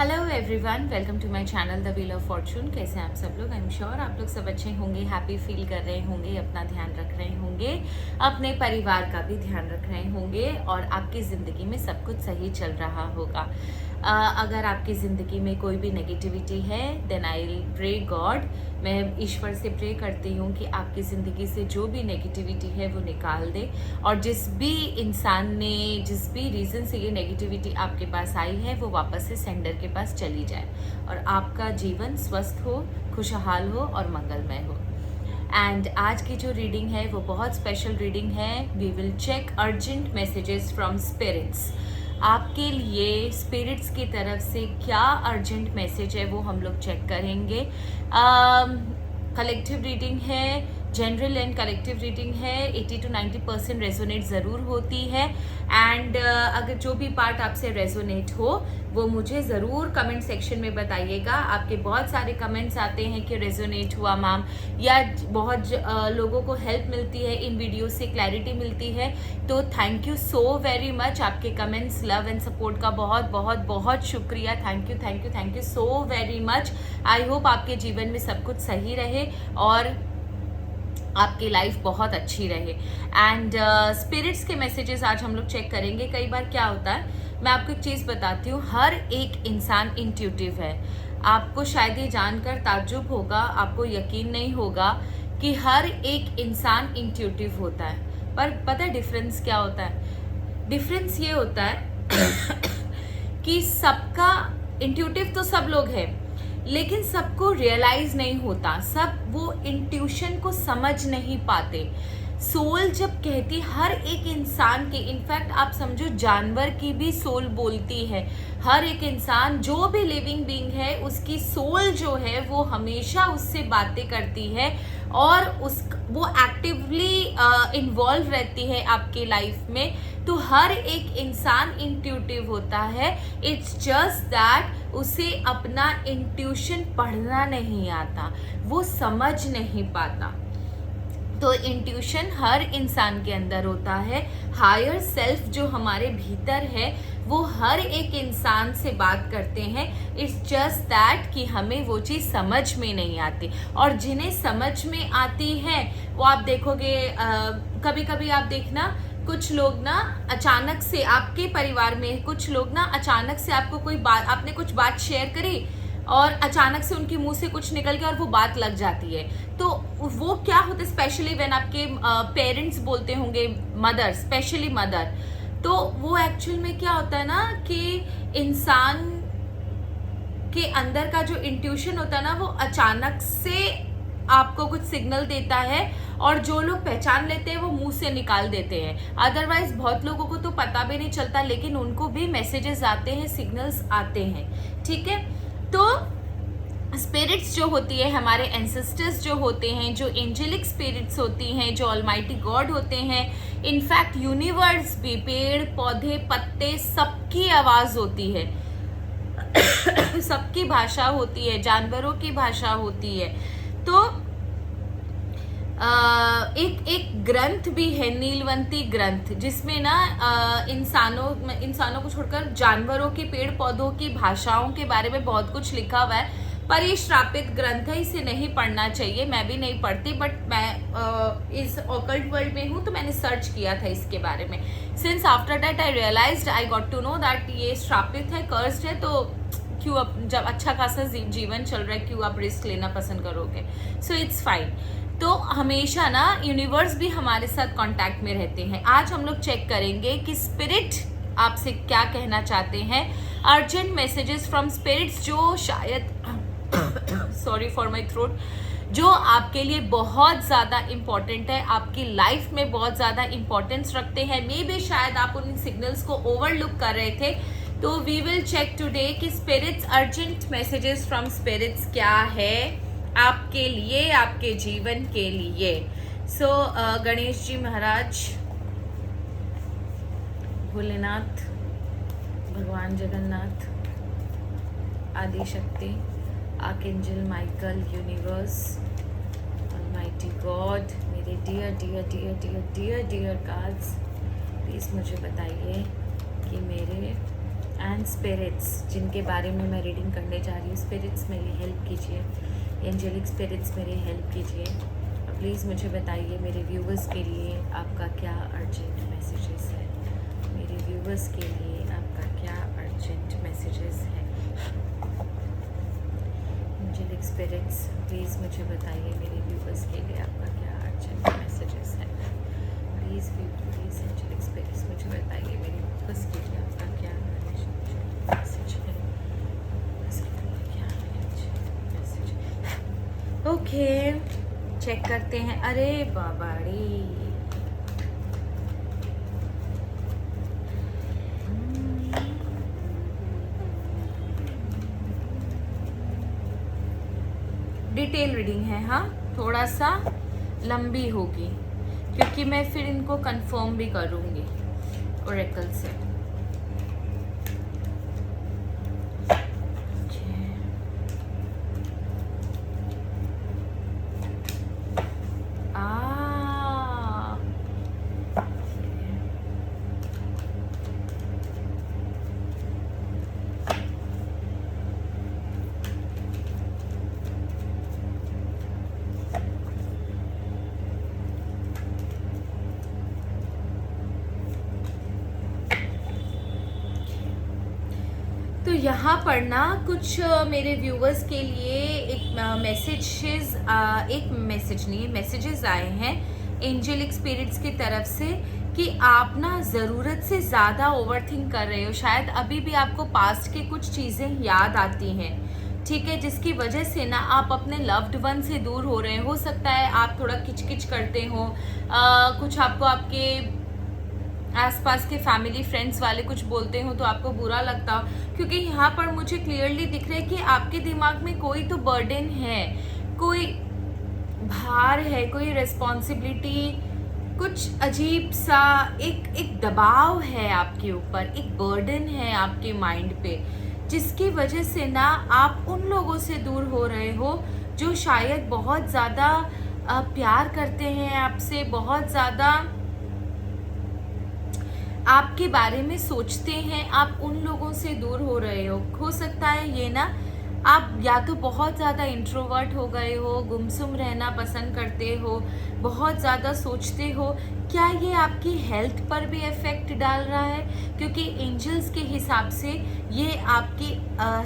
Hello everyone, welcome to my channel the wheel of fortune. कैसे हैं आप सब लोग? आई एम श्योर आप लोग सब अच्छे होंगे, हैप्पी फील कर रहे होंगे, अपना ध्यान रख रहे होंगे, अपने परिवार का भी ध्यान रख रहे होंगे और आपकी ज़िंदगी में सब कुछ सही चल रहा होगा। अगर आपकी ज़िंदगी में कोई भी नेगेटिविटी है then I will pray God, मैं ईश्वर से प्रे करती हूँ कि आपकी ज़िंदगी से जो भी नेगेटिविटी है वो निकाल दे और जिस भी इंसान ने जिस भी रीज़न से ये नेगेटिविटी आपके पास आई है वो वापस से सेंडर के पास चली जाए और आपका जीवन स्वस्थ हो, खुशहाल हो और मंगलमय हो। एंड आज की जो रीडिंग है वो बहुत स्पेशल रीडिंग है। We will check urgent messages from spirits. आपके लिए स्पिरिट्स की तरफ से क्या अर्जेंट मैसेज है वो हम लोग चेक करेंगे। कलेक्टिव रीडिंग है, जनरल एंड कलेक्टिव रीडिंग है। 80 to 90% रेजोनेट ज़रूर होती है एंड अगर जो भी पार्ट आपसे रेजोनेट हो वो मुझे ज़रूर कमेंट सेक्शन में बताइएगा। आपके बहुत सारे कमेंट्स आते हैं कि रेजोनेट हुआ मैम, या बहुत लोगों को हेल्प मिलती है इन वीडियो से, क्लैरिटी मिलती है, तो thank you so very much. आपके कमेंट्स, लव एंड सपोर्ट का बहुत बहुत बहुत शुक्रिया। Thank you so very much. I hope आपके जीवन में सब कुछ सही रहे और आपकी लाइफ बहुत अच्छी रहे। एंड स्पिरिट्स के मैसेजेस आज हम लोग चेक करेंगे। कई बार क्या होता है, मैं आपको एक चीज़ बताती हूँ, हर एक इंसान इंट्यूटिव है। आपको शायद ये जानकर ताज्जुब होगा, आपको यकीन नहीं होगा कि हर एक इंसान इंट्यूटिव होता है। पर पता है डिफरेंस क्या होता है? डिफरेंस ये होता है कि सबका इंट्यूटिव तो सब लोग हैं लेकिन सबको रियलाइज नहीं होता, सब वो इंट्यूशन को समझ नहीं पाते। सोल जब कहती हर एक इंसान के, इनफैक्ट आप समझो जानवर की भी सोल बोलती है। हर एक इंसान जो भी लिविंग बीइंग है उसकी सोल जो है वो हमेशा उससे बातें करती है और वो एक्टिवली इन्वॉल्व रहती है आपके लाइफ में। तो हर एक इंसान इंट्यूटिव होता है। इट्स जस्ट दैट उसे अपना इंट्यूशन पढ़ना नहीं आता, वो समझ नहीं पाता। तो इंट्यूशन हर इंसान के अंदर होता है। हायर सेल्फ जो हमारे भीतर है वो हर एक इंसान से बात करते हैं। इट्स जस्ट दैट कि हमें वो चीज़ समझ में नहीं आती और जिन्हें समझ में आती है वो आप देखोगे, कभी कभी आप देखना कुछ लोग ना अचानक से आपके परिवार में कुछ लोग ना अचानक से आपको कोई बात, आपने कुछ बात शेयर करी और अचानक से उनके मुंह से कुछ निकल गया और वो बात लग जाती है। तो वो क्या होता है, स्पेशली व्हेन आपके पेरेंट्स बोलते होंगे, मदर, स्पेशली मदर, तो वो एक्चुअल में क्या होता है ना कि इंसान के अंदर का जो इंट्यूशन होता है ना वो अचानक से आपको कुछ सिग्नल देता है और जो लोग पहचान लेते हैं वो मुंह से निकाल देते हैं। अदरवाइज बहुत लोगों को तो पता भी नहीं चलता लेकिन उनको भी मैसेजेस आते हैं, सिग्नल्स आते हैं। ठीक है, तो स्पिरिट्स जो होती है, हमारे एंसेस्टर्स जो होते हैं, जो एंजेलिक स्पिरिट्स होती हैं, जो ऑलमाइटी गॉड होते हैं, इनफैक्ट यूनिवर्स भी, पेड़ पौधे पत्ते सबकी आवाज़ होती है सबकी भाषा होती है, जानवरों की भाषा होती है। तो एक ग्रंथ भी है, नीलवंती ग्रंथ, जिसमें ना इंसानों को छोड़कर जानवरों की, पेड़ पौधों की भाषाओं के बारे में बहुत कुछ लिखा हुआ है। पर ये श्रापित ग्रंथ है, इसे नहीं पढ़ना चाहिए। मैं भी नहीं पढ़ती, बट मैं इस ऑकल्ट वर्ल्ड में हूँ तो मैंने सर्च किया था इसके बारे में। Since after that I realized, I got to know that ये श्रापित है, कर्स्ड है, तो क्यों जब अच्छा खासा जीवन चल रहा है क्यों आप रिस्क लेना पसंद करोगे? So it's fine. तो हमेशा ना यूनिवर्स भी हमारे साथ कांटेक्ट में रहते हैं। आज हम लोग चेक करेंगे कि स्पिरिट आपसे क्या कहना चाहते हैं। अर्जेंट मैसेजेस फ्रॉम स्पिरिट्स जो शायद सॉरी फॉर माय थ्रोट, जो आपके लिए बहुत ज़्यादा इम्पॉर्टेंट है, आपकी लाइफ में बहुत ज़्यादा इम्पोर्टेंस रखते हैं। मे बी शायद आप उन सिग्नल्स को ओवरलुक कर रहे थे। तो वी विल चेक टुडे कि spirits, urgent messages from spirits क्या है आपके लिए, आपके जीवन के लिए। सो गणेश जी महाराज, भोलेनाथ, भगवान Jagannath, Adi Shakti, archangel Michael, universe, almighty God, मेरे dear dear dear dear dear dear cards, please मुझे बताइए कि मेरे एंड स्पिरिट्स जिनके बारे में मैं रीडिंग करने जा रही हूँ, स्पिरिट्स मेरी हेल्प कीजिए, एंजेलिक स्पिरिट्स मेरी हेल्प कीजिए। प्लीज़ मुझे बताइए मेरे व्यूवर्स के लिए आपका क्या अर्जेंट मैसेजेस है, मेरे व्यूवर्स के लिए आपका क्या अर्जेंट मैसेजेस है। एंजेलिक स्पिरिट्स प्लीज़ मुझे बताइए मेरे व्यूवर्स के लिए आपका क्या अर्जेंट मैसेजेस है। प्लीज़ एंजेलिक स्पिरिट्स मुझे बताइए मेरे व्यूवर्स के लिए आपका क्या अर्जेंट मैसेज है, इसके लिए क्या अर्जेंट मैसेज है। ओके, चेक करते हैं। अरे बाबाड़ी, डिटेल रीडिंग है, हाँ थोड़ा सा लंबी होगी क्योंकि मैं फिर इनको कंफर्म भी करूँगी ओरेकल से। तो यहाँ पर ना कुछ मेरे व्यूवर्स के लिए एक मैसेज नहीं, मैसेजेस आए हैं एंजेलिक स्पिरिट्स की तरफ से कि आप ना ज़रूरत से ज़्यादा ओवरथिंक कर रहे हो। शायद अभी भी आपको पास्ट की कुछ चीज़ें याद आती हैं, ठीक है, जिसकी वजह से ना आप अपने लव्ड वन से दूर हो रहे हो सकता है आप थोड़ा किचकिच करते हो, कुछ आपको आपके आसपास के फैमिली फ्रेंड्स वाले कुछ बोलते हो तो आपको बुरा लगता हो, क्योंकि यहाँ पर मुझे क्लियरली दिख रहा है कि आपके दिमाग में कोई तो बर्डन है, कोई भार है, कोई रिस्पॉन्सिबिलिटी, कुछ अजीब सा एक दबाव है आपके ऊपर, एक बर्डन है आपके माइंड पे, जिसकी वजह से ना आप उन लोगों से दूर हो रहे हो जो शायद बहुत ज़्यादा प्यार करते हैं आपसे, बहुत ज़्यादा आपके बारे में सोचते हैं। आप उन लोगों से दूर हो रहे हो सकता है ये ना आप या तो बहुत ज़्यादा इंट्रोवर्ट हो गए हो, गुमसुम रहना पसंद करते हो, बहुत ज़्यादा सोचते हो। क्या ये आपकी हेल्थ पर भी इफ़ेक्ट डाल रहा है? क्योंकि एंजल्स के हिसाब से ये आपकी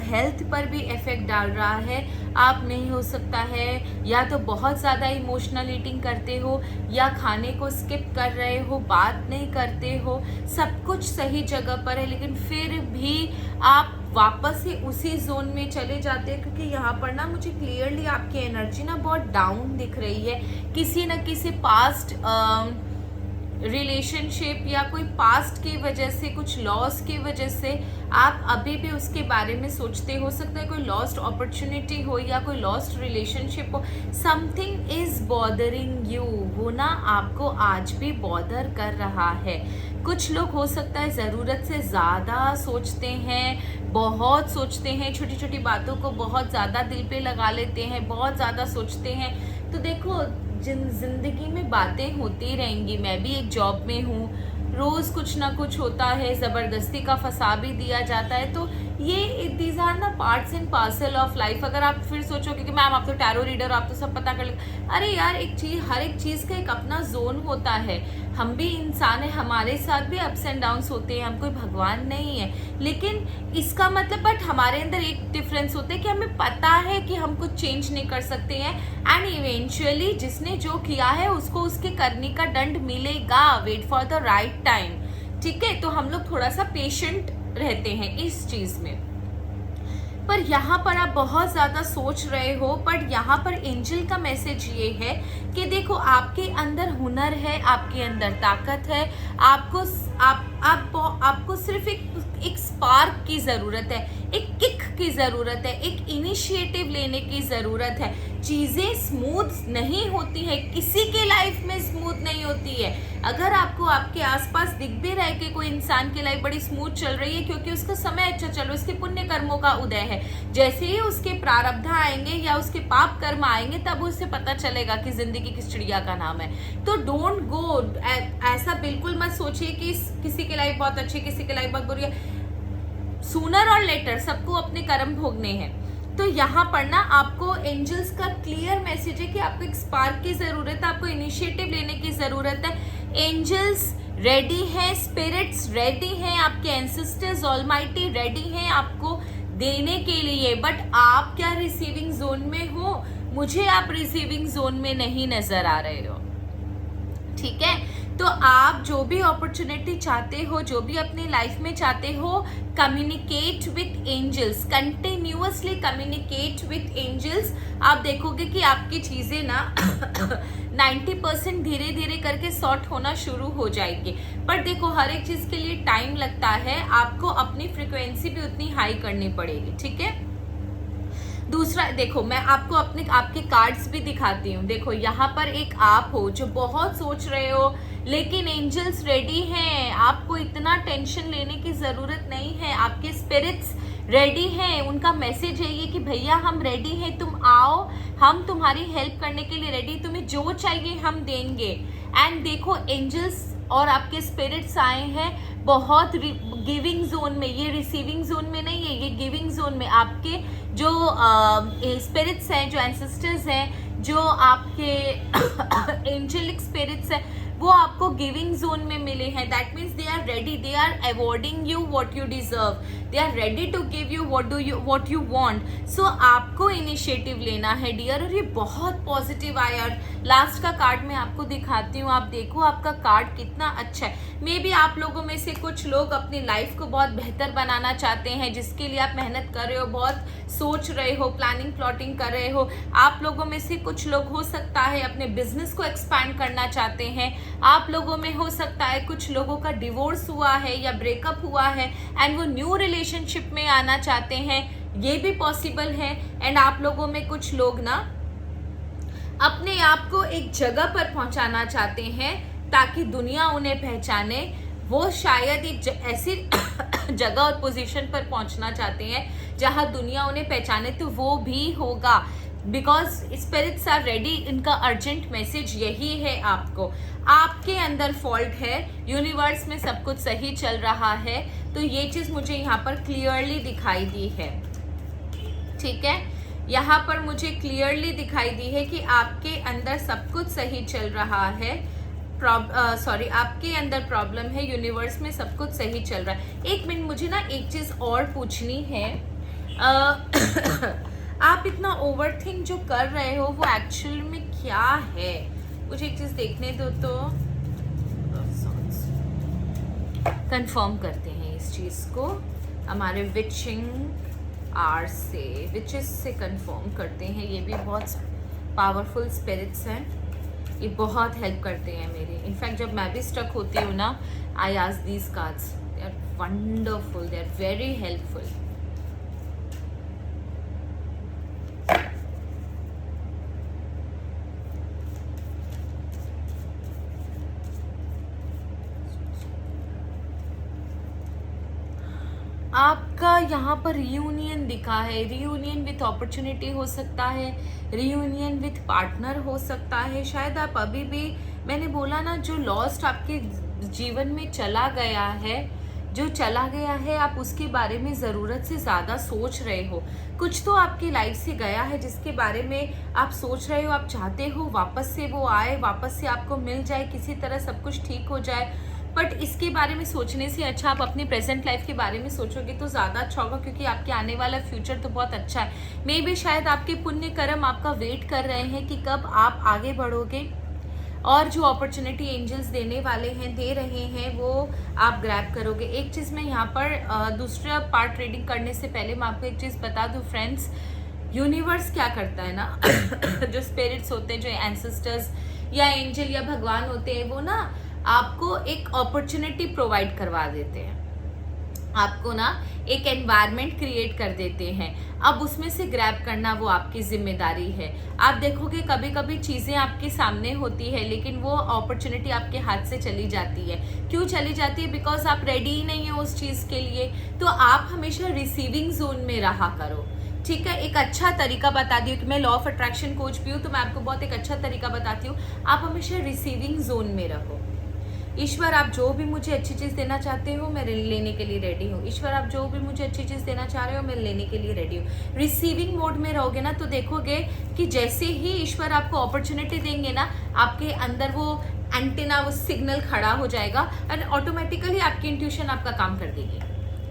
हेल्थ पर भी इफ़ेक्ट डाल रहा है। आप नहीं हो सकता है या तो बहुत ज़्यादा इमोशनल ईटिंग करते हो या खाने को स्किप कर रहे हो, बात नहीं करते हो, सब कुछ सही जगह पर है लेकिन फिर भी आप वापस से उसी जोन में चले जाते हैं, क्योंकि यहाँ पर ना मुझे क्लियरली आपकी एनर्जी ना बहुत डाउन दिख रही है। किसी न किसी पास्ट रिलेशनशिप या कोई पास्ट की वजह से, कुछ लॉस की वजह से आप अभी भी उसके बारे में सोचते हो सकता है कोई लॉस्ट अपॉर्चुनिटी हो या कोई लॉस्ट रिलेशनशिप हो। समथिंग इज बॉदरिंग यू, वो ना आपको आज भी बॉदर कर रहा है। कुछ लोग हो सकता है ज़रूरत से ज़्यादा सोचते हैं, बहुत सोचते हैं, छोटी छोटी बातों को बहुत ज़्यादा दिल पे लगा लेते हैं, बहुत ज़्यादा सोचते हैं। तो देखो जिंदगी में बातें होती रहेंगी, मैं भी एक जॉब में हूँ, रोज़ कुछ ना कुछ होता है, ज़बरदस्ती का फंसा भी दिया जाता है। तो ये दीज आर ना parts and parcel of life. अगर आप फिर सोचोगे कि मैम आप तो टैरो रीडर, आप तो सब पता कर ले, अरे यार एक चीज़, हर एक चीज़ का एक अपना जोन होता है। हम भी इंसान हैं, हमारे साथ भी अप्स एंड डाउन्स होते हैं, हम कोई भगवान नहीं है। लेकिन इसका मतलब बट हमारे अंदर एक डिफरेंस होता है कि हमें पता है कि हम कुछ चेंज नहीं कर सकते हैं एंड इवेंचुअली जिसने जो किया है उसको उसके करने का दंड मिलेगा। Wait for the right time, ठीक है। तो हम लोग थोड़ा सा पेशेंट रहते हैं इस चीज़ में। पर यहाँ पर आप बहुत ज़्यादा सोच रहे हो, पर यहाँ पर एंजल का मैसेज ये है कि देखो आपके अंदर हुनर है, आपके अंदर ताकत है, आपको सिर्फ एक स्पार्क की ज़रूरत है, एक किक की ज़रूरत है, एक इनिशिएटिव लेने की ज़रूरत है। चीज़ें स्मूथ नहीं होती है, किसी के लाइफ में स्मूथ नहीं होती है। अगर आपको आपके आसपास दिख भी रहे कि कोई इंसान की लाइफ बड़ी स्मूथ चल रही है, क्योंकि उसका समय अच्छा चल रहा है, उसके पुण्य कर्मों का उदय है। जैसे ही उसके प्रारब्ध आएंगे या उसके पाप कर्म आएंगे तब उससे पता चलेगा कि जिंदगी किस चिड़िया का नाम है। तो डोंट गो, ऐसा बिल्कुल मत सोचिए कि किसी की लाइफ बहुत अच्छी, किसी की लाइफ बहुत बुरी है। सूनर और लेटर सबको अपने कर्म भोगने हैं। तो यहाँ पर ना आपको एंजल्स का क्लियर मैसेज है कि आपको एक स्पार्क की जरूरत है, आपको इनिशिएटिव लेने की जरूरत है। एंजल्स रेडी हैं, स्पिरिट्स रेडी हैं, आपके एंसेस्टर्स ऑलमाइटी रेडी हैं आपको देने के लिए, बट आप क्या रिसीविंग जोन में हो? मुझे आप रिसीविंग जोन में नहीं नजर आ रहे हो, ठीक है। तो आप जो भी अपॉर्चुनिटी चाहते हो, जो भी अपनी लाइफ में चाहते हो, communicate with angels, continuously communicate with angels. आप देखोगे कि आपकी चीजें ना 90% धीरे धीरे करके सॉर्ट होना शुरू हो जाएगी। पर देखो, हर एक चीज के लिए टाइम लगता है, आपको अपनी फ्रिक्वेंसी भी उतनी हाई करनी पड़ेगी, ठीक है। दूसरा देखो, मैं आपको आपके कार्ड्स भी दिखाती हूँ। देखो यहाँ पर एक आप हो जो बहुत सोच रहे हो, लेकिन एंजल्स रेडी हैं, आपको इतना टेंशन लेने की जरूरत नहीं है। आपके स्पिरिट्स रेडी हैं, उनका मैसेज है ये कि भैया हम रेडी हैं, तुम आओ, हम तुम्हारी हेल्प करने के लिए रेडी, तुम्हें जो चाहिए हम देंगे। एंड देखो, एंजल्स और आपके स्पिरिट्स आए हैं बहुत गिविंग जोन में, ये रिसीविंग जोन में नहीं है, ये गिविंग जोन में। आपके जो स्पिरिट्स हैं, जो एंसेस्टर्स हैं, जो आपके एंजेलिक स्पिरिट्स हैं, वो आपको गिविंग जोन में मिले हैं। That means they are ready, they are awarding you what you deserve, they are ready to give you what you want. So आपको इनिशिएटिव लेना है डियर। और ये बहुत पॉजिटिव आया। और लास्ट का कार्ड मैं आपको दिखाती हूँ, आप देखो आपका कार्ड कितना अच्छा है। मे बी आप लोगों में से कुछ लोग अपनी लाइफ को बहुत बेहतर बनाना चाहते हैं, जिसके लिए आप मेहनत कर रहे हो, बहुत सोच रहे हो, प्लानिंग प्लॉटिंग कर रहे हो। आप लोगों में से कुछ लोग हो सकता है अपने बिजनेस को एक्सपैंड करना चाहते हैं। आप लोगों में हो सकता है कुछ लोगों का डिवोर्स हुआ है या ब्रेकअप हुआ है एंड वो न्यू रिलेशनशिप में आना चाहते हैं, ये भी पॉसिबल है। एंड आप लोगों में कुछ लोग ना अपने आप को एक जगह पर पहुंचाना चाहते हैं ताकि दुनिया उन्हें पहचाने। वो शायद एक ऐसी जगह और पोजीशन पर पहुंचना चाहते हैं जहां दुनिया उन्हें पहचाने, तो वो भी होगा। बिकॉज स्पिरिट्स आर रेडी, इनका अर्जेंट मैसेज यही है आपको। आपके अंदर फॉल्ट है, यूनिवर्स में सब कुछ सही चल रहा है, तो ये चीज मुझे यहाँ पर क्लियरली दिखाई दी है, ठीक है। यहाँ पर मुझे क्लियरली दिखाई दी है कि आपके अंदर सब कुछ सही चल रहा है। आपके अंदर प्रॉब्लम है, यूनिवर्स में सब कुछ सही चल रहा है। एक मिनट, मुझे ना एक चीज और पूछनी है। आप इतना ओवरथिंक जो कर रहे हो वो एक्चुअल में क्या है? मुझे एक चीज देखने दो तो कंफर्म करते हैं इस चीज को। हमारे विचिंग आर से, विचेस से कंफर्म करते हैं। ये भी बहुत पावरफुल स्पिरिट्स हैं, ये बहुत हेल्प करते हैं मेरे। इनफैक्ट जब मैं भी स्टक होती हूँ ना, I ask these cards, they are wonderful, they are very helpful. आपका यहाँ पर रियूनियन दिखा है, रियूनियन विथ अपॉर्चुनिटी हो सकता है, रियूनियन विथ पार्टनर हो सकता है। शायद आप अभी भी, मैंने बोला ना, जो लॉस्ट आपके जीवन में चला गया है, जो चला गया है, आप उसके बारे में ज़रूरत से ज़्यादा सोच रहे हो। कुछ तो आपकी लाइफ से गया है जिसके बारे में आप सोच रहे हो, आप चाहते हो वापस से वो आए, वापस से आपको मिल जाए, किसी तरह सब कुछ ठीक हो जाए। बट इसके बारे में सोचने से अच्छा आप अपनी प्रेजेंट लाइफ के बारे में सोचोगे तो ज़्यादा अच्छा होगा, क्योंकि आपके आने वाला फ्यूचर तो बहुत अच्छा है। मे बी शायद आपके पुण्य कर्म आपका वेट कर रहे हैं कि कब आप आगे बढ़ोगे, और जो अपॉर्चुनिटी एंजल्स देने वाले हैं, दे रहे हैं, वो आप ग्रैब करोगे। एक चीज़ मैं यहाँ पर दूसरा पार्ट रीडिंग करने से पहले मैं आपको एक चीज़ बता दूँ फ्रेंड्स, यूनिवर्स क्या करता है ना जो स्पिरिट्स होते हैं, जो एंसेस्टर्स या एंजल या भगवान होते हैं, वो ना आपको एक अपॉर्चुनिटी प्रोवाइड करवा देते हैं, आपको ना एक एनवायरनमेंट क्रिएट कर देते हैं। अब उसमें से ग्रैब करना वो आपकी जिम्मेदारी है। आप देखोगे कभी कभी चीज़ें आपके सामने होती है, लेकिन वो अपॉर्चुनिटी आपके हाथ से चली जाती है। क्यों चली जाती है? बिकॉज आप रेडी ही नहीं हो उस चीज़ के लिए। तो आप हमेशा रिसीविंग जोन में रहा करो, ठीक है। एक अच्छा तरीका बता दी कि मैं लॉ ऑफ अट्रैक्शन कोच भी हूँ, तो मैं आपको बहुत एक अच्छा तरीका बताती हूँ। आप हमेशा रिसीविंग जोन में रहो। ईश्वर आप जो भी मुझे अच्छी चीज़ देना चाहते हो मैं लेने के लिए रेडी हूँ। ईश्वर आप जो भी मुझे अच्छी चीज़ देना चाह रहे हो मैं लेने के लिए रेडी हूँ। रिसीविंग मोड में रहोगे ना तो देखोगे कि जैसे ही ईश्वर आपको अपॉर्चुनिटी देंगे ना, आपके अंदर वो एंटीना, वो सिग्नल खड़ा हो जाएगा और ऑटोमेटिकली आपकी इंट्यूशन आपका काम कर देगी।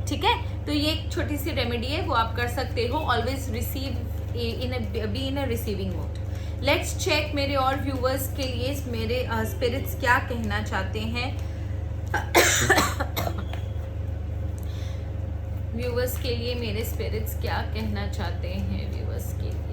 ठीक है, तो ये एक छोटी सी रेमेडी है, वो आप कर सकते हो। Always receive be in a receiving mode. Let's check मेरे और व्यूअर्स के लिए मेरे स्पिरिट्स क्या कहना चाहते हैं। व्यूअर्स के लिए मेरे स्पिरिट्स क्या कहना चाहते हैं, व्यूअर्स के लिए।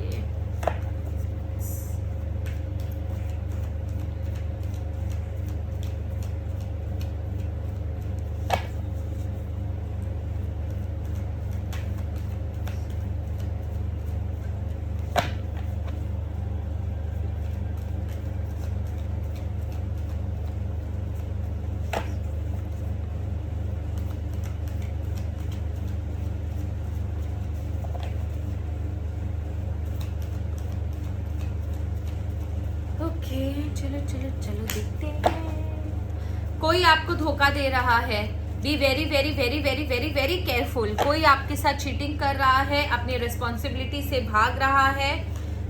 चलो चलो चलो देखते हैं। कोई आपको धोखा दे रहा है, be very very very very very very careful. कोई आपके साथ चीटिंग कर रहा है, अपनी रिस्पॉन्सिबिलिटी से भाग रहा है,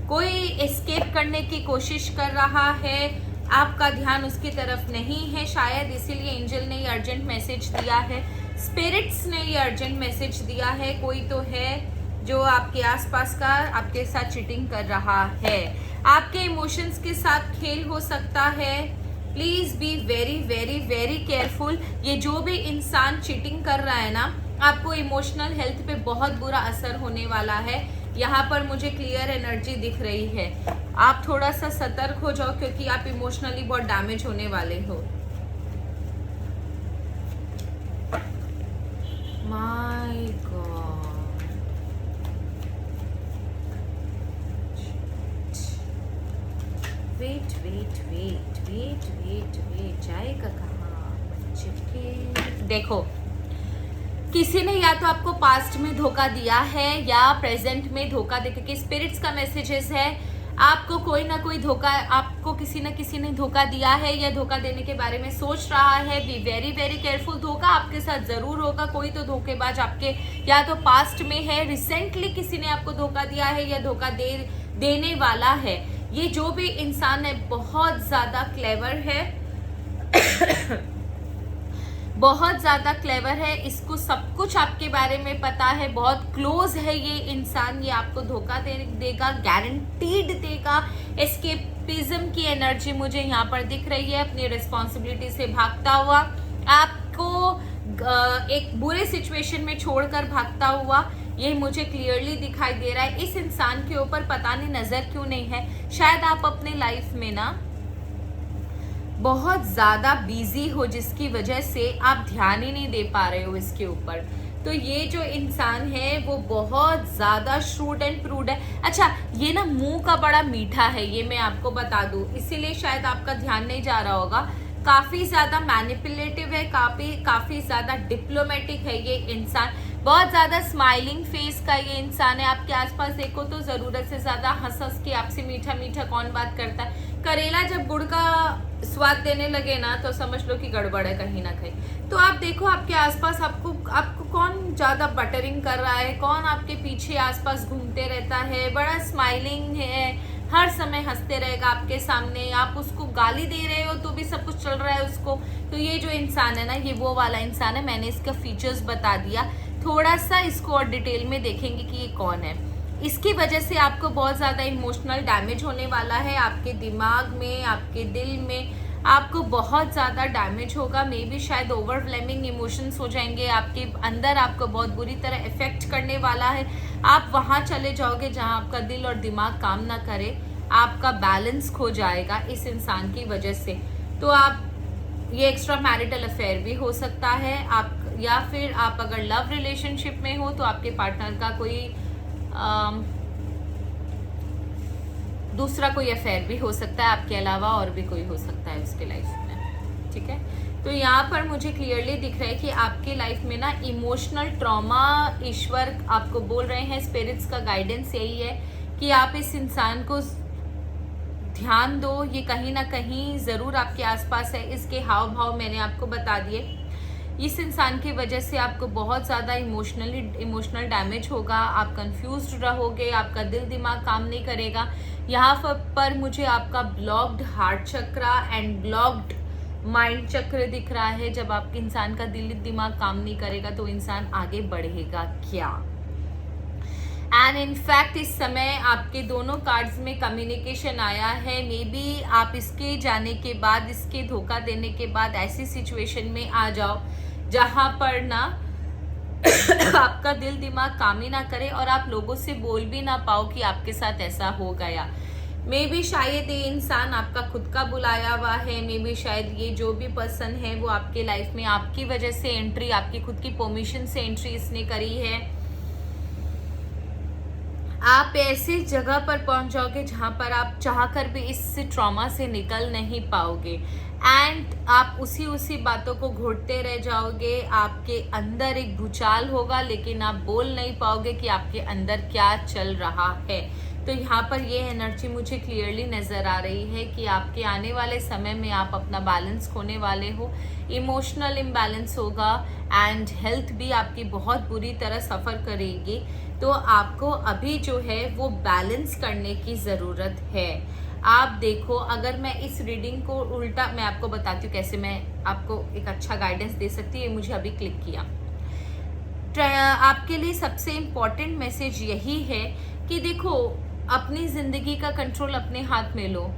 कोई एस्केप करने की कोशिश कर रहा है, आपका ध्यान उसकी तरफ नहीं है शायद, इसीलिए एंजल ने ये अर्जेंट मैसेज दिया है, स्पिरिट्स ने ये अर्जेंट मैसेज दिया है। कोई तो है जो आपके आसपास का आपके साथ चीटिंग कर रहा है, आपके इमोशंस के साथ खेल हो सकता है। Please be very very very careful. ये जो भी इंसान चीटिंग कर रहा है ना, आपको इमोशनल हेल्थ पे बहुत बुरा असर होने वाला है। यहाँ पर मुझे क्लियर एनर्जी दिख रही है, आप थोड़ा सा सतर्क हो जाओ क्योंकि आप इमोशनली बहुत डैमेज होने वाले हो। My God, wait wait wait wait wait wait, जाएगा कहाँ चिपके। देखो, किसी ने या तो आपको पास्ट में धोखा दिया है या प्रेजेंट में धोखा दे, क्योंकि स्पिरिट्स का मैसेजेस है आपको कोई ना कोई धोखा, आपको किसी न किसी ने धोखा दिया है या धोखा देने के बारे में सोच रहा है। Be very very careful. धोखा आपके साथ जरूर होगा, कोई तो धोखेबाज आपके या तो पास्ट में है, रिसेंटली किसी ने आपको धोखा दिया है या धोखा देने वाला है। ये जो भी इंसान है बहुत ज्यादा क्लेवर है, बहुत ज़्यादा क्लेवर है, इसको सब कुछ आपके बारे में पता है, बहुत क्लोज है ये इंसान, ये आपको धोखा देगा, गारंटीड देगा। एस्केपिज्म की एनर्जी मुझे यहाँ पर दिख रही है, अपनी रिस्पॉन्सिबिलिटी से भागता हुआ, आपको एक बुरे सिचुएशन में छोड़कर भागता हुआ, ये मुझे क्लियरली दिखाई दे रहा है। इस इंसान के ऊपर पता नहीं नजर क्यों नहीं है, शायद आप अपने लाइफ में ना बहुत ज्यादा बिजी हो जिसकी वजह से आप ध्यान ही नहीं दे पा रहे हो इसके ऊपर। तो ये जो इंसान है वो बहुत ज्यादा श्रूड एंड प्रूड है। अच्छा, ये ना मुंह का बड़ा मीठा है, ये मैं आपको बता दूं, इसीलिए शायद आपका ध्यान नहीं जा रहा होगा। काफी ज्यादा मैनिपुलेटिव है, काफी ज्यादा डिप्लोमेटिक है ये इंसान, बहुत ज्यादा स्माइलिंग फेस का ये इंसान है। आपके आसपास देखो तो जरूरत से ज्यादा हंस हंस के आपसे मीठा मीठा कौन बात करता है। करेला जब गुड़ का स्वाद देने लगे ना तो समझ लो कि गड़बड़ है कहीं ना कहीं। तो आप देखो आपके आसपास आपको कौन ज्यादा बटरिंग कर रहा है, कौन आपके पीछे आसपास घूमते रहता है, बड़ा स्माइलिंग है, हर समय हंसते रहेगा आपके सामने, आप उसको गाली दे रहे हो तो भी सब कुछ चल रहा है उसको। तो ये जो इंसान है ना, ये वो वाला इंसान है। मैंने इसका फीचर्स बता दिया, थोड़ा सा इसको और डिटेल में देखेंगे कि ये कौन है। इसकी वजह से आपको बहुत ज़्यादा इमोशनल डैमेज होने वाला है, आपके दिमाग में, आपके दिल में आपको बहुत ज़्यादा डैमेज होगा। मे बी शायद ओवरवेलमिंग इमोशंस हो जाएंगे आपके अंदर, आपको बहुत बुरी तरह इफेक्ट करने वाला है। आप वहाँ चले जाओगे जहाँ आपका दिल और दिमाग काम ना करे, आपका बैलेंस खो जाएगा इस इंसान की वजह से। तो आप ये एक्स्ट्रा मैरिटल अफेयर भी हो सकता है आप, या फिर आप अगर लव रिलेशनशिप में हो तो आपके पार्टनर का कोई दूसरा कोई अफेयर भी हो सकता है आपके अलावा, और भी कोई हो सकता है उसके लाइफ में। ठीक है, तो यहाँ पर मुझे क्लियरली दिख रहा है कि आपके लाइफ में ना इमोशनल ट्रॉमा ईश्वर आपको बोल रहे हैं, स्पिरिट्स का गाइडेंस यही है कि आप इस इंसान को ध्यान दो, ये कहीं ना कहीं ज़रूर आपके आसपास है। इसके हाव भाव मैंने आपको बता दिए। इस इंसान की वजह से आपको बहुत ज़्यादा इमोशनल डैमेज होगा, आप कंफ्यूज्ड रहोगे, आपका दिल दिमाग काम नहीं करेगा। यहाँ पर मुझे आपका blocked heart chakra and blocked mind चक्र दिख रहा है। जब आपके इंसान का दिल दिमाग काम नहीं करेगा तो इंसान आगे बढ़ेगा क्या? एंड इनफैक्ट इस समय आपके दोनों कार्ड्स में कम्युनिकेशन आया है। मे बी आप इसके जाने के बाद, इसके धोखा देने के बाद ऐसी सिचुएशन में आ जाओ जहां पर ना आपका दिल दिमाग काम ही ना करे और आप लोगों से बोल भी ना पाओ कि आपके साथ ऐसा हो गया। मे बी शायद ये इंसान आपका खुद का बुलाया हुआ है। मे बी शायद ये जो भी पर्सन है वो आपके लाइफ में आपकी वजह से एंट्री, आपकी खुद की परमिशन से एंट्री इसने करी है। आप ऐसी जगह पर पहुंच जाओगे जहां पर आप चाहकर भी इस ट्रॉमा से निकल नहीं पाओगे एंड आप उसी बातों को घोटते रह जाओगे। आपके अंदर एक भूचाल होगा लेकिन आप बोल नहीं पाओगे कि आपके अंदर क्या चल रहा है। तो यहाँ पर ये एनर्जी मुझे क्लियरली नज़र आ रही है कि आपके आने वाले समय में आप अपना बैलेंस खोने वाले हो, इमोशनल इम्बैलेंस होगा एंड हेल्थ भी आपकी बहुत बुरी तरह सफ़र करेगी। तो आपको अभी जो है वो बैलेंस करने की ज़रूरत है। आप देखो, अगर मैं इस रीडिंग को उल्टा मैं आपको बताती हूँ कैसे मैं आपको एक अच्छा गाइडेंस दे सकती है। मुझे अभी क्लिक किया। आपके लिए सबसे इम्पॉर्टेंट मैसेज यही है कि देखो, अपनी ज़िंदगी का कंट्रोल अपने हाथ में लो।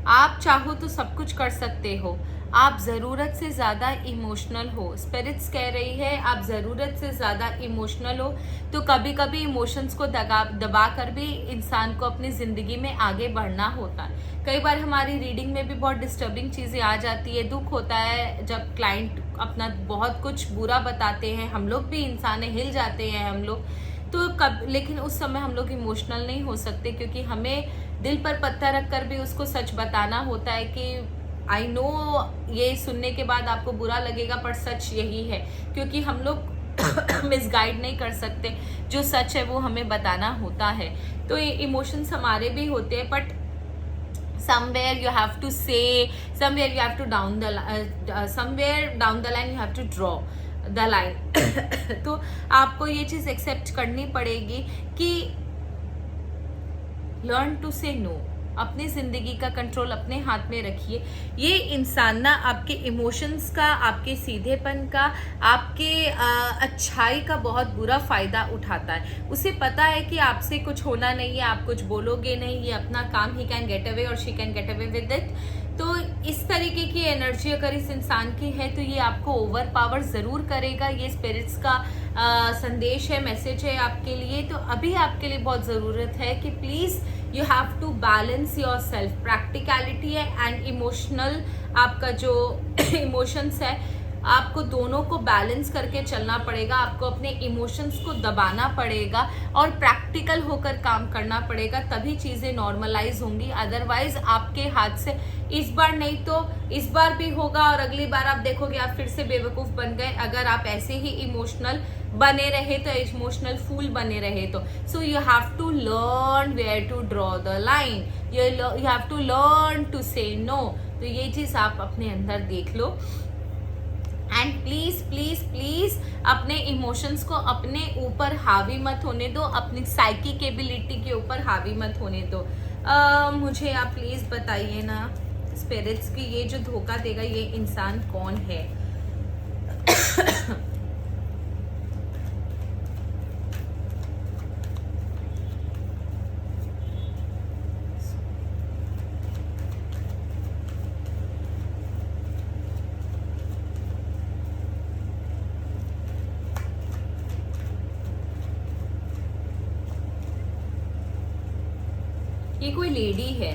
आप चाहो तो सब कुछ कर सकते हो। आप ज़रूरत से ज़्यादा इमोशनल हो। स्पिरिट्स कह रही है आप ज़रूरत से ज़्यादा इमोशनल हो। तो कभी कभी इमोशंस को दबा कर भी इंसान को अपनी ज़िंदगी में आगे बढ़ना होता है। कई बार हमारी रीडिंग में भी बहुत डिस्टर्बिंग चीज़ें आ जाती है। दुख होता है जब क्लाइंट अपना बहुत कुछ बुरा बताते हैं। हम लोग भी इंसान हैं, हिल जाते हैं हम लोग। तो लेकिन उस समय हम लोग इमोशनल नहीं हो सकते क्योंकि हमें दिल पर पत्थर रखकर भी उसको सच बताना होता है कि आई नो ये सुनने के बाद आपको बुरा लगेगा पर सच यही है। क्योंकि हम लोग मिसगाइड नहीं कर सकते, जो सच है वो हमें बताना होता है। तो ये इमोशंस हमारे भी होते हैं but somewhere you have to say, somewhere you have to somewhere down the line you have to draw the line तो आपको ये चीज़ एक्सेप्ट करनी पड़ेगी कि लर्न टू से नो। अपनी ज़िंदगी का कंट्रोल अपने हाथ में रखिए। ये इंसान ना आपके इमोशंस का, आपके सीधेपन का, आपके अच्छाई का बहुत बुरा फ़ायदा उठाता है। उसे पता है कि आपसे कुछ होना नहीं है, आप कुछ बोलोगे नहीं, ये अपना काम ही कैन गेट अवे और she can get away with it. तो इस तरीके की एनर्जी अगर इस इंसान की है तो ये आपको ओवर पावर ज़रूर करेगा। ये स्पिरिट्स का संदेश है, मैसेज है आपके लिए। तो अभी आपके लिए बहुत ज़रूरत है कि please you have to balance your self. Practicality है एंड इमोशनल, आपका जो इमोशंस है आपको दोनों को बैलेंस करके चलना पड़ेगा। आपको अपने इमोशंस को दबाना पड़ेगा और प्रैक्टिकल होकर काम करना पड़ेगा, तभी चीज़ें नॉर्मलाइज होंगी। अदरवाइज आपके हाथ से इस बार नहीं तो इस बार भी होगा और अगली बार आप देखोगे आप फिर से बेवकूफ़ बन गए। अगर आप ऐसे ही इमोशनल बने रहे तो, इमोशनल फूल बने रहे तो। So you have to learn where to draw the line, you have to learn to say no. तो ये चीज़ आप अपने अंदर देख लो एंड प्लीज़ प्लीज़ प्लीज़ अपने इमोशंस को अपने ऊपर हावी मत होने दो, अपनी साइकिक एबिलिटी के ऊपर हावी मत होने दो। मुझे आप प्लीज़ बताइए ना स्पिरिट्स की, ये जो धोखा देगा ये इंसान कौन है? ये कोई लेडी है,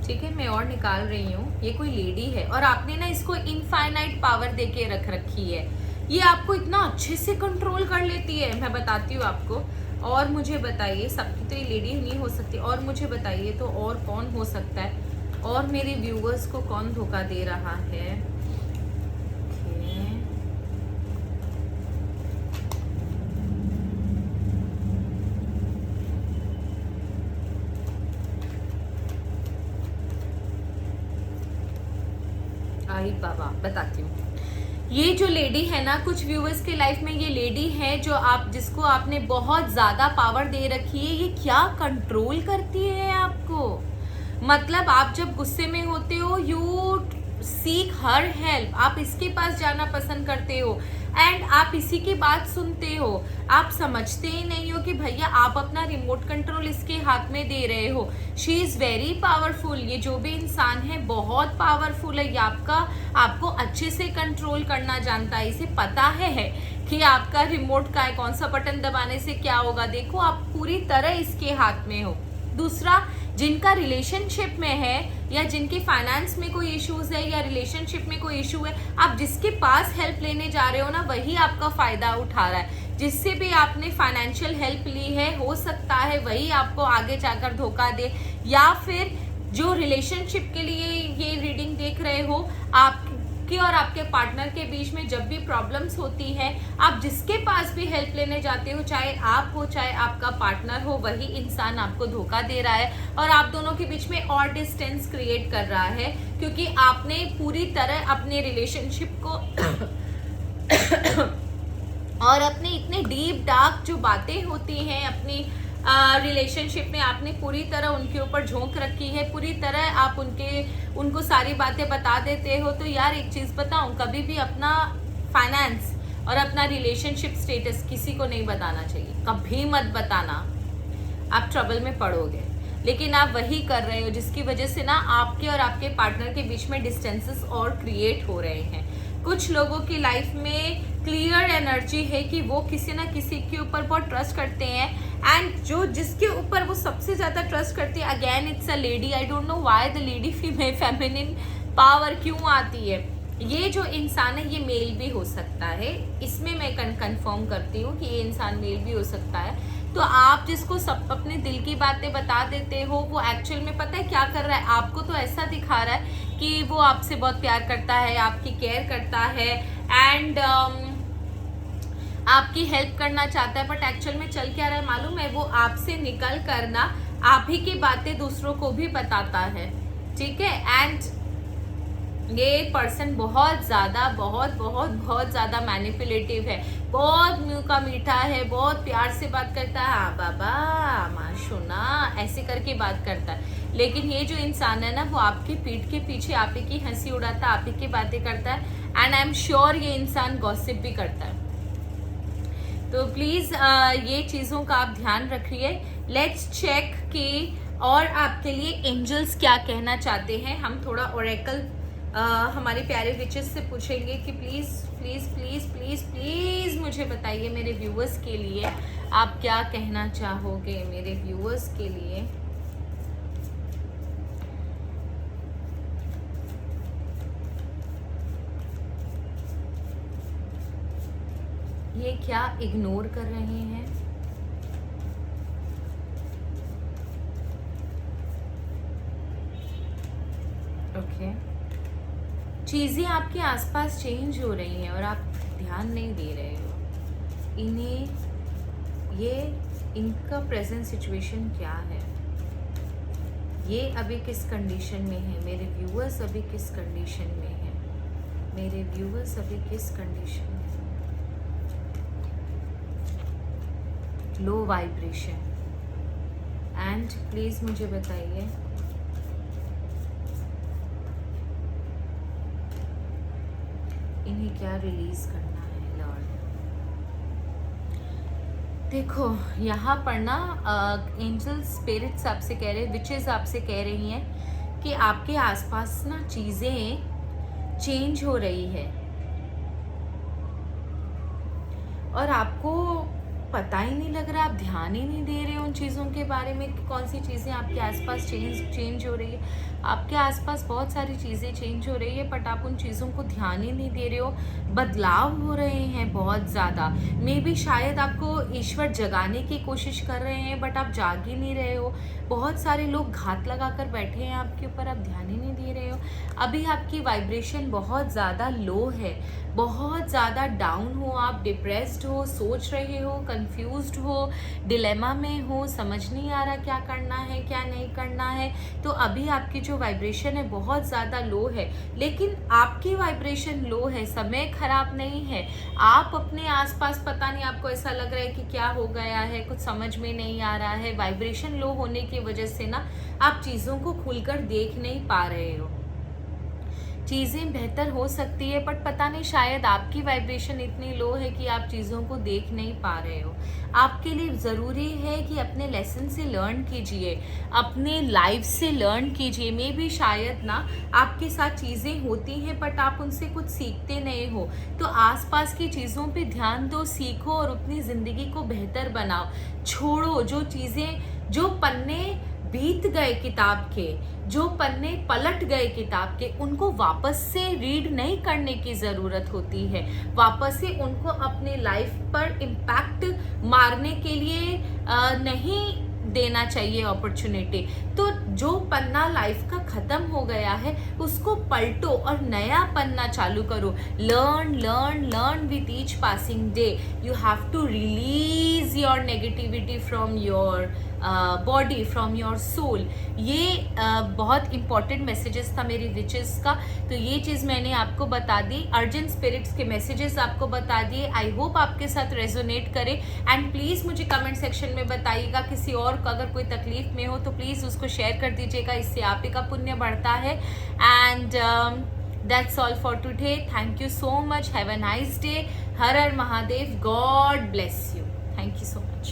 ठीक है, मैं और निकाल रही हूँ। ये कोई लेडी है और आपने ना इसको इनफाइनाइट पावर देके रख रखी है। ये आपको इतना अच्छे से कंट्रोल कर लेती है, मैं बताती हूँ आपको। और मुझे बताइए, सबकी तो ये लेडी नहीं हो सकती, और मुझे बताइए तो और कौन हो सकता है, और मेरे व्यूअर्स को कौन धोखा दे रहा है? भाई बाबा बताती हूँ। ये जो लेडी है ना, कुछ व्यूअर्स के लाइफ में ये लेडी है जो जिसको आपने बहुत ज़्यादा पावर दे रखी है। ये क्या कंट्रोल करती है आपको। मतलब आप जब गुस्से में होते हो, यू सीक हर हेल्प, आप इसके पास जाना पसंद करते हो एंड आप इसी की बात सुनते हो। आप समझते ही नहीं हो कि भैया आप अपना रिमोट कंट्रोल इसके हाथ में दे रहे हो। She is very powerful. ये जो भी इंसान है बहुत पावरफुल है। ये आपको अच्छे से कंट्रोल करना जानता है। इसे पता है कि आपका रिमोट का है, कौन सा बटन दबाने से क्या होगा। देखो आप पूरी तरह इसके हाथ में हो। दूसरा, जिनका रिलेशनशिप में है या जिनके फाइनेंस में कोई इश्यूज है या रिलेशनशिप में कोई इशू है, आप जिसके पास हेल्प लेने जा रहे हो ना, वही आपका फायदा उठा रहा है। जिससे भी आपने फाइनेंशियल हेल्प ली है, हो सकता है वही आपको आगे जाकर धोखा दे, या फिर जो रिलेशनशिप के लिए ये रीडिंग देख रहे हो, आपके और आपके पार्टनर के बीच में जब भी प्रॉब्लम्स होती है, आप जिसके पास भी हेल्प लेने जाते हो, चाहे आप हो चाहे आपका पार्टनर हो, वही इंसान आपको धोखा दे रहा है और आप दोनों के बीच में और डिस्टेंस क्रिएट कर रहा है, क्योंकि आपने पूरी तरह अपने रिलेशनशिप को और अपने इतने डीप डार्क जो बातें होती हैं अपनी रिलेशनशिप में, आपने पूरी तरह उनके ऊपर झोंक रखी है। पूरी तरह आप उनको सारी बातें बता देते हो। तो यार एक चीज़ बताऊं, कभी भी अपना फाइनेंस और अपना रिलेशनशिप स्टेटस किसी को नहीं बताना चाहिए। कभी मत बताना, आप ट्रबल में पड़ोगे। लेकिन आप वही कर रहे हो जिसकी वजह से ना आपके और आपके पार्टनर के बीच में डिस्टेंसेस और क्रिएट हो रहे हैं। कुछ लोगों की लाइफ में क्लियर एनर्जी है कि वो किसी ना किसी के ऊपर बहुत ट्रस्ट करते हैं, एंड जो जिसके ऊपर वो सबसे ज़्यादा ट्रस्ट करते हैं, again it's a lady. I don't know why the lady feminine power क्यों आती है। ये जो इंसान है ये मेल भी हो सकता है, इसमें मैं कंफर्म करती हूँ कि ये इंसान मेल भी हो सकता है। तो आप जिसको सब अपने दिल की बातें बता देते हो, वो एक्चुअल में पता है क्या कर रहा है। आपको तो ऐसा दिखा रहा है कि वो आपसे बहुत प्यार करता है, आपकी केयर करता है एंड आपकी हेल्प करना चाहता है, बट एक्चुअल में चल क्या रहा है मालूम है, वो आपसे निकल कर ना आप ही की बातें दूसरों को भी बताता है। ठीक है, एंड ये पर्सन बहुत ज़्यादा मैनिपुलेटिव है, बहुत मुँह का मीठा है, बहुत प्यार से बात करता है। हाँ बाबा माँ सुना, ऐसे करके बात करता है। लेकिन ये जो इंसान है ना, वो आपकी पीठ के पीछे आप ही की हंसी उड़ाता है, आप ही की बातें करता है, एंड आई एम श्योर ये इंसान गॉसिप भी करता है। तो प्लीज़ ये चीज़ों का आप ध्यान रखिए। लेट्स चेक कि और आपके लिए एंजल्स क्या कहना चाहते हैं। हम थोड़ा ओरेकल हमारे प्यारे विचेस से पूछेंगे कि please please please please please मुझे बताइए मेरे व्यूअर्स के लिए आप क्या कहना चाहोगे। मेरे व्यूअर्स के लिए ये क्या इग्नोर कर रहे हैं। ओके, चीज़ें आपके आसपास चेंज हो रही हैं और आप ध्यान नहीं दे रहे हो। इनका प्रेजेंट सिचुएशन क्या है, ये अभी किस कंडीशन में है। मेरे व्यूअर्स अभी किस कंडीशन में है, मेरे व्यूअर्स अभी किस कंडीशन में है। लो वाइब्रेशन, एंड प्लीज़ मुझे बताइए इन्हें क्या रिलीज करना है लॉर्ड। देखो यहाँ पर ना एंजल स्पिरिट्स आपसे कह रहे हैं, विचेस आपसे कह रही हैं कि आपके आसपास ना चीज़ें चेंज हो रही है और आपको पता ही नहीं लग रहा, आप ध्यान ही नहीं दे रहे हो उन चीज़ों के बारे में कि कौन सी चीज़ें आपके आसपास चेंज हो रही है। आपके आसपास बहुत सारी चीज़ें चेंज हो रही है, बट आप उन चीज़ों को ध्यान ही नहीं दे रहे हो। बदलाव हो रहे हैं बहुत ज़्यादा। मे बी शायद आपको ईश्वर जगाने की कोशिश कर रहे हैं, बट आप जाग ही नहीं रहे हो। बहुत सारे लोग घात लगा कर बैठे हैं आपके ऊपर, आप ध्यान ही नहीं दे रहे हो। अभी आपकी वाइब्रेशन बहुत ज़्यादा लो है, बहुत ज़्यादा डाउन हो, आप डिप्रेस्ड हो, सोच रहे हो, कंफ्यूज्ड हो, डिलेमा में हो, समझ नहीं आ रहा क्या करना है क्या नहीं करना है, तो अभी आपकी जो वाइब्रेशन है बहुत ज़्यादा लो है। लेकिन आपकी वाइब्रेशन लो है, समय खराब नहीं है। आप अपने आसपास पता नहीं, आपको ऐसा लग रहा है कि क्या हो गया है, कुछ समझ में नहीं आ रहा है। वाइब्रेशन लो होने की वजह से ना आप चीज़ों को खुलकर देख नहीं पा रहे हो। चीज़ें बेहतर हो सकती है, बट पता नहीं शायद आपकी वाइब्रेशन इतनी लो है कि आप चीज़ों को देख नहीं पा रहे हो। आपके लिए ज़रूरी है कि अपने लेसन से लर्न कीजिए, अपने लाइफ से लर्न कीजिए। मे भी शायद ना आपके साथ चीज़ें होती हैं बट आप उनसे कुछ सीखते नहीं हो, तो आसपास की चीज़ों पे ध्यान दो, सीखो और अपनी ज़िंदगी को बेहतर बनाओ। छोड़ो जो चीज़ें, जो पन्ने बीत गए किताब के, जो पन्ने पलट गए किताब के, उनको वापस से रीड नहीं करने की ज़रूरत होती है। वापस से उनको अपने लाइफ पर इम्पैक्ट मारने के लिए नहीं देना चाहिए अपॉर्चुनिटी। तो जो पन्ना लाइफ का ख़त्म हो गया है उसको पलटो और नया पन्ना चालू करो। Learn learn learn with each passing day. You have to release your negativity from your body, from your soul. ये बहुत इंपॉर्टेंट मैसेजेस था मेरी विचेस का, तो ये चीज़ मैंने आपको बता दी। अर्जेंट स्पिरिट्स के मैसेजेस आपको बता दिए। आई होप आपके साथ रेजोनेट करे। एंड प्लीज़ मुझे कमेंट सेक्शन में बताइएगा, किसी और को अगर कोई तकलीफ में हो तो प्लीज़ उसको शेयर कर दीजिएगा, इससे आप ही का पुण्य बढ़ता है। And that's all for today. Thank you so much. Have a nice day. Har Har Mahadev. God bless you. Thank you so much.